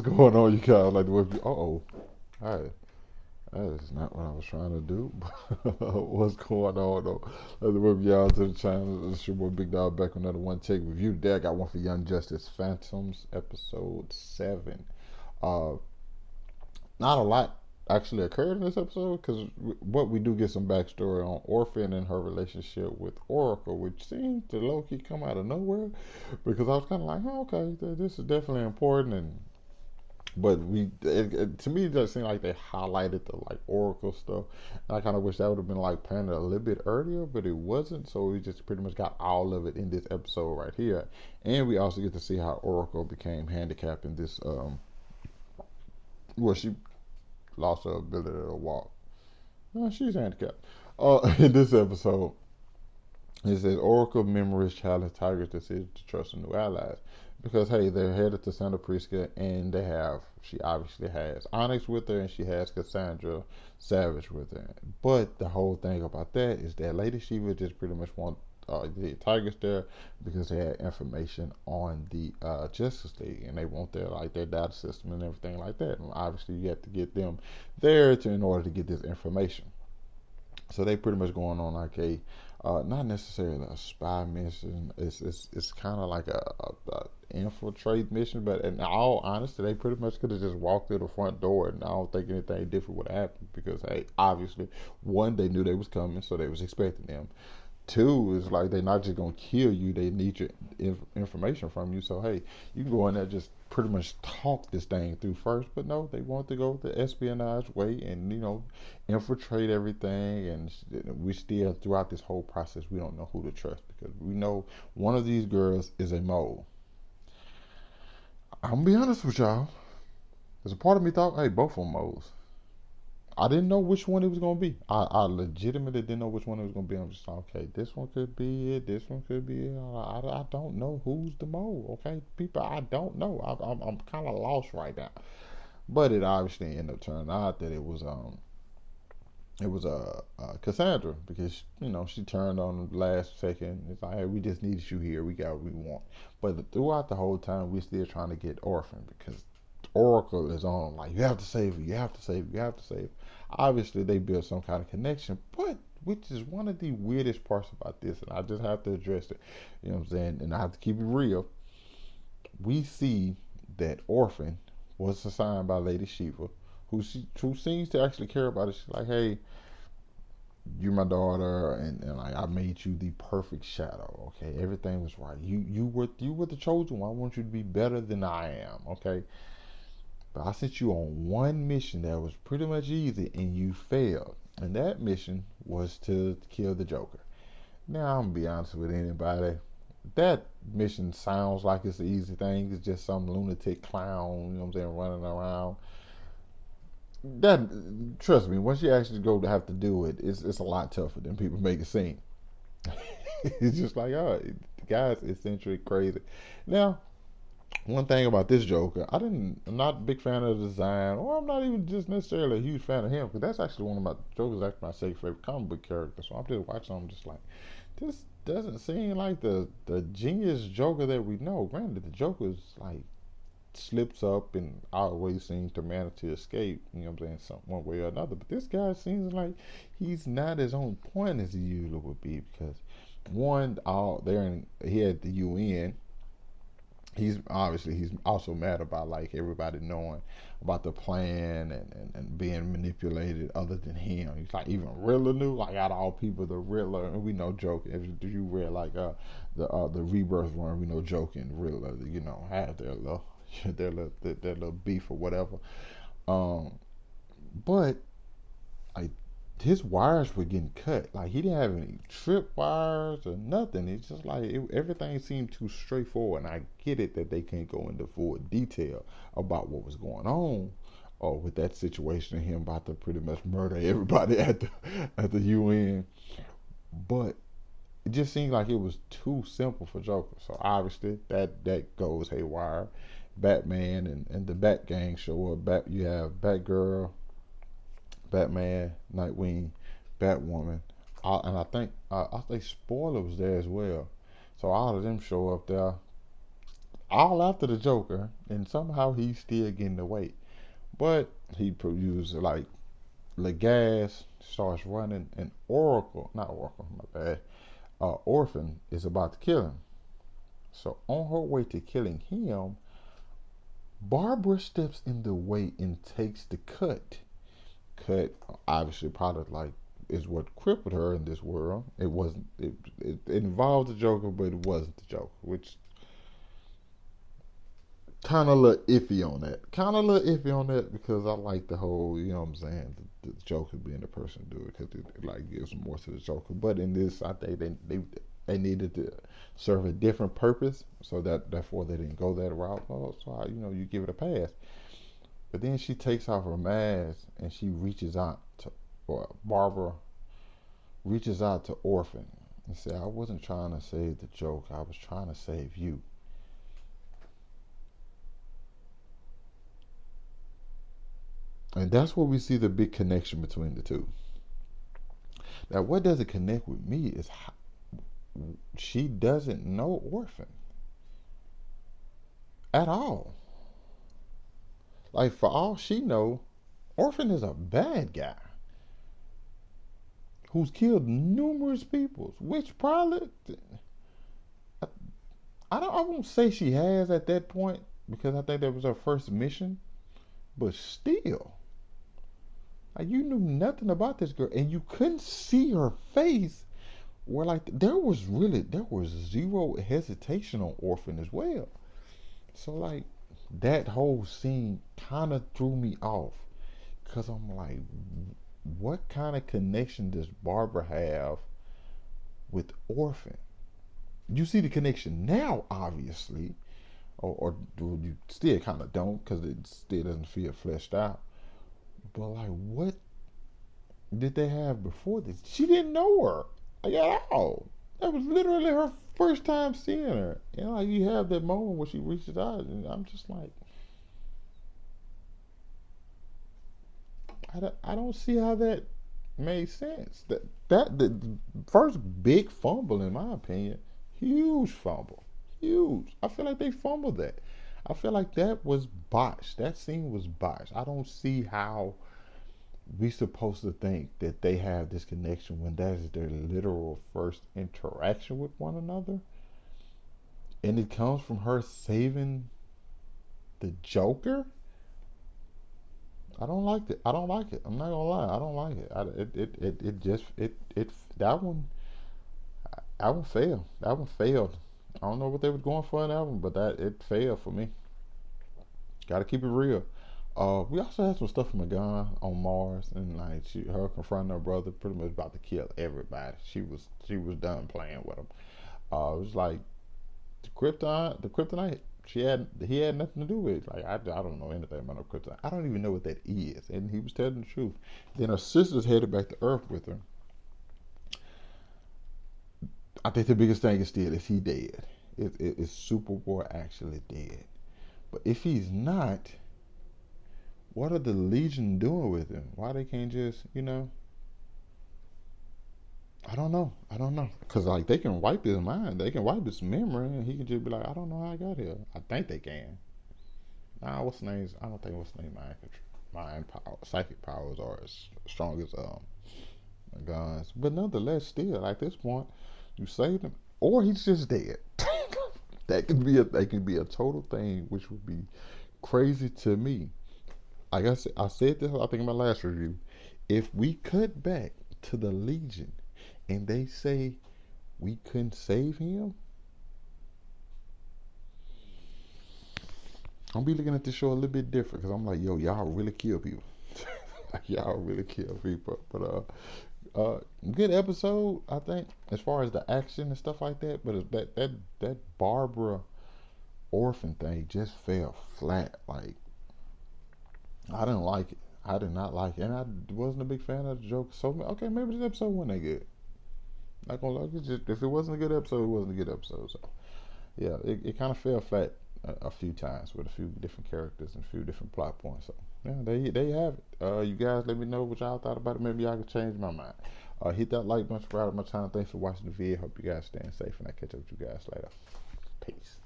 What's going on, you guys? Like the way, oh, hi. That is not what I was trying to do. What's going on, though? Like the way y'all to the channel. It's your boy Big Dog back with another one take review. There, I got one for Young Justice Phantoms, episode 7. Uh, Not a lot actually occurred in this episode because what we do get some backstory on Orphan and her relationship with Oracle, which seemed to low key come out of nowhere because I was kind of like, oh, okay, this is definitely important and but to me it does seem like they highlighted the like Oracle stuff. And I kind of wish that would have been like planted a little bit earlier, but it wasn't. So we just pretty much got all of it in this episode right here, and we also get to see how Oracle became handicapped in this. Well, she lost her ability to walk. No, she's handicapped. In this episode, it says Oracle memories challenge Tiger's decision to trust the new allies because hey, they're headed to Santa Prisca and they have she obviously has Onyx with her and she has Cassandra Savage with her. But the whole thing about that is that Lady Shiva just pretty much want the Tigers there because they had information on the Justice League and they want their data system and everything like that. And obviously, you have to get them there in order to get this information. So they pretty much going on like a not necessarily a spy mission. It's kind of like a infiltrate mission. But in all honesty, they pretty much could have just walked through the front door, and I don't think anything different would happen because hey, obviously, one, they knew they was coming, so they was expecting them. Two is like they're not just gonna kill you; they need your information from you. So hey, you can go in there just pretty much talk this thing through first. But no, they want to go the espionage way and infiltrate everything. And we still throughout this whole process we don't know who to trust because we know one of these girls is a mole. I'm gonna be honest with y'all. There's a part of me thought, hey, both of them moles. I didn't know which one it was gonna be. I legitimately didn't know which one it was gonna be. I'm just like, okay, this one could be it. This one could be it. I don't know who's the mole. Okay, people, I don't know. I'm kind of lost right now. But it obviously ended up turning out that it was Cassandra because she turned on the last second. It's like, hey, we just needed you here. We got what we want. But throughout the whole time, we're still trying to get Orphan because Oracle is on like you have to save her, you have to save her, you have to save her. Obviously, they built some kind of connection, but which is one of the weirdest parts about this, and I just have to address it. You know what I'm saying? And I have to keep it real. We see that Orphan was assigned by Lady Shiva, who seems to actually care about it. She's like, hey, you're my daughter, and like I made you the perfect shadow. Okay, everything was right. You were the chosen one. I want you to be better than I am. Okay, but I sent you on one mission that was pretty much easy, and you failed. And that mission was to kill the Joker. Now I'm gonna be honest with anybody. That mission sounds like it's an easy thing. It's just some lunatic clown, you know what I'm saying, running around. That trust me, once you actually go to have to do it, it's a lot tougher than people make it seem. It's just like, oh, the guy's essentially crazy. Now, one thing about this Joker, I'm not a big fan of the design, or I'm not even just necessarily a huge fan of him, because that's actually one of my Joker's actually my second favorite comic book character. So I'm just watching, I'm just like, this doesn't seem like the genius Joker that we know. Granted, the Joker's like slips up and always seems to manage to escape, you know what I'm saying, some one way or another. But this guy seems like he's not as on point as he usually would be because one, all there in he had the UN. He's also mad about like everybody knowing about the plan and being manipulated other than him. He's like even Riddler knew, like out of all people, the Riddler, and we know Joker. If you read like the Rebirth run, we know Joker and Riddler, have their little their little beef or whatever. Um, but like his wires were getting cut. Like he didn't have any trip wires or nothing. It's just like everything seemed too straightforward. And I get it that they can't go into full detail about what was going on or with that situation and him about to pretty much murder everybody at the UN. But it just seemed like it was too simple for Joker. So obviously that goes haywire. Batman and the Bat Gang show up. You have Batgirl, Batman, Nightwing, Batwoman, and I think Spoiler was there as well. So all of them show up there. all after the Joker, and somehow he's still getting the weight. But he uses like the gas, starts running, and not Oracle, my bad, Orphan is about to kill him. So on her way to killing him, Barbara steps in the way and takes the cut. Cut, obviously, probably like is what crippled her in this world. It wasn't. It involved the Joker, but it wasn't the Joker, which kind of a little iffy on that. Kind of a little iffy on that because I like the whole, you know what I'm saying, the Joker being the person to do it because it like gives more to the Joker. But in this, I think they needed to serve a different purpose, so that therefore they didn't go that route. Well, so you give it a pass. But then she takes off her mask and she reaches out to, or Barbara reaches out to Orphan and said, "I wasn't trying to save the Joker. I was trying to save you." And that's where we see the big connection between the two. Now, what doesn't connect with me is how she doesn't know Orphan at all. Like, for all she know, Orphan is a bad guy who's killed numerous people, which probably I won't say she has at that point because I think that was her first mission, but still, like, you knew nothing about this girl and you couldn't see her face. Where like there was zero hesitation on Orphan as well. So like that whole scene kind of threw me off because I'm like, what kind of connection does Barbara have with Orphan? You see the connection now, obviously, or you still kind of don't because it still doesn't feel fleshed out. But like, what did they have before this? She didn't know her like at all. That was literally her first time seeing her. And like you have that moment where she reaches out, and I'm just like, I don't see how that made sense. That the first big fumble, in my opinion, huge fumble, huge. I feel like they fumbled that. I feel like that was botched. That scene was botched. I don't see how we supposed to think that they have this connection when that is their literal first interaction with one another, and it comes from her saving the Joker. I don't like it. I don't like it. I'm not gonna lie. I don't like it. It just that one failed. That one failed. I don't know what they was going for in that one, but that it failed for me. Got to keep it real. We also had some stuff from a gun on Mars, and like her confronting her brother, pretty much about to kill everybody. She was done playing with him. It was like the kryptonite. He had nothing to do with it. Like I don't know anything about no kryptonite. I don't even know what that is, and he was telling the truth. Then her sister's headed back to Earth with her. I think the biggest thing is still is he dead? Is Superboy actually dead? But if he's not, what are the Legion doing with him? Why they can't just, I don't know. I don't know. Because, like, they can wipe his mind. They can wipe his memory, and he can just be like, I don't know how I got here. I think they can. Nah, what's the name's? I don't think what's the name mind power, psychic powers are as strong as guns. But nonetheless, still, at this point, you saved him, or he's just dead. That could be a total thing, which would be crazy to me. Like I said this, I think in my last review. If we cut back to the Legion and they say we couldn't save him, I'm be looking at this show a little bit different because I'm like, yo, y'all really kill people. Y'all really kill people. But good episode, I think, as far as the action and stuff like that. But that Barbara Orphan thing just fell flat. Like, I didn't like it. I did not like it, and I wasn't a big fan of the joke. So okay, maybe this episode wasn't that good. Not gonna lie, if it wasn't a good episode, it wasn't a good episode. So yeah, it kind of fell flat a few times with a few different characters and a few different plot points. So yeah, there you have it. You guys, let me know what y'all thought about it. Maybe y'all can change my mind. Hit that like button, subscribe to my channel. Thanks for watching the video. Hope you guys staying safe, and I catch up with you guys later. Peace.